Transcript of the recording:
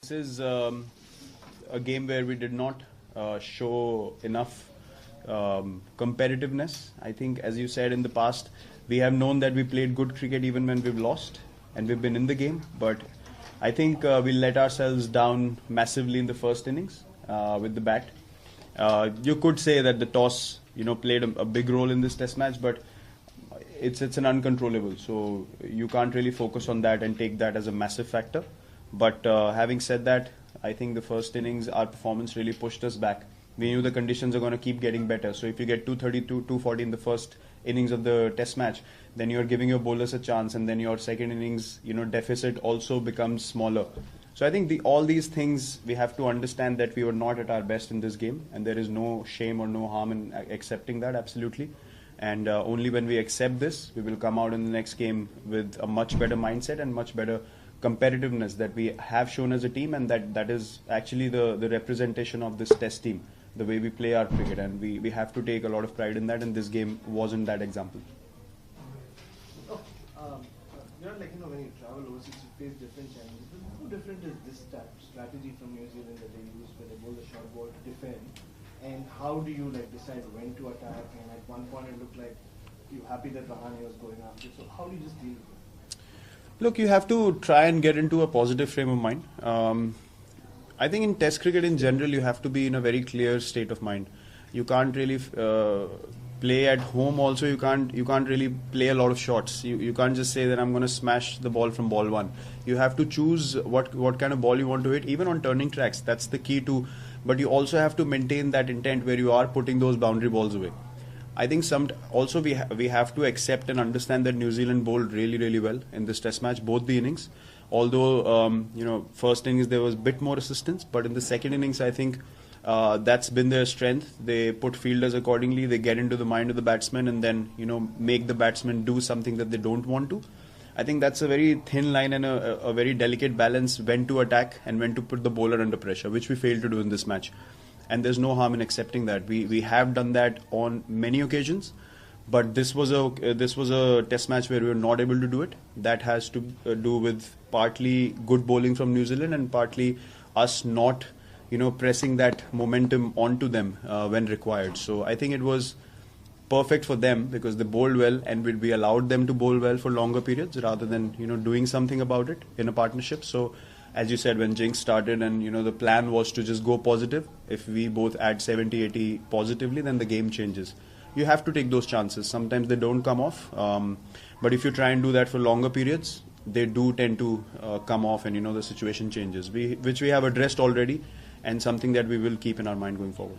This is a game where we did not show enough competitiveness. I think, as you said in the past, we have known that we played good cricket even when we've lost and we've been in the game. But I think we let ourselves down massively in the first innings with the bat. You could say that the toss, played a big role in this Test match, but it's an uncontrollable. So you can't really focus on that and take that as a massive factor. But having said that, I think the first innings, our performance really pushed us back. We knew the conditions are going to keep getting better. So if you get 232, 240 in the first innings of the Test match, then you're giving your bowlers a chance, and then your second innings, deficit also becomes smaller. So I think all these things, we have to understand that we were not at our best in this game, and there is no shame or no harm in accepting that, absolutely. And only when we accept this, we will come out in the next game with a much better mindset and much better competitiveness that we have shown as a team, and that is actually the representation of this Test team, the way we play our cricket, and we have to take a lot of pride in that, and this game wasn't that example. When you travel overseas, you face different challenges. But how different is this strategy from New Zealand that they use when they bowl the short ball to defend? And how do you decide when to attack? And at one point it looked like you were happy that Rahane was going after. So how do you just deal with it? Look, you have to try and get into a positive frame of mind. I think in Test cricket in general, you have to be in a very clear state of mind. You can't really play at home. Also, you can't really play a lot of shots. You can't just say that I'm going to smash the ball from ball one. You have to choose what kind of ball you want to hit, even on turning tracks. That's the key to. But you also have to maintain that intent where you are putting those boundary balls away. I think also we have to accept and understand that New Zealand bowled really, really well in this Test match, both the innings. Although first innings there was a bit more assistance, but in the second innings I think that's been their strength. They put fielders accordingly. They get into the mind of the batsman and then make the batsman do something that they don't want to. I think that's a very thin line and a very delicate balance when to attack and when to put the bowler under pressure, which we failed to do in this match. And there's no harm in accepting that. We have done that on many occasions, but this was a Test match where we were not able to do it. That has to do with partly good bowling from New Zealand and partly us not pressing that momentum onto them when required. So I think it was perfect for them because they bowled well, and we allowed them to bowl well for longer periods rather than doing something about it in a partnership. So as you said, when Jinx started and the plan was to just go positive, if we both add 70-80 positively, then the game changes. You have to take those chances. Sometimes they don't come off, but if you try and do that for longer periods, they do tend to come off, and the situation changes, which we have addressed already, and something that we will keep in our mind going forward.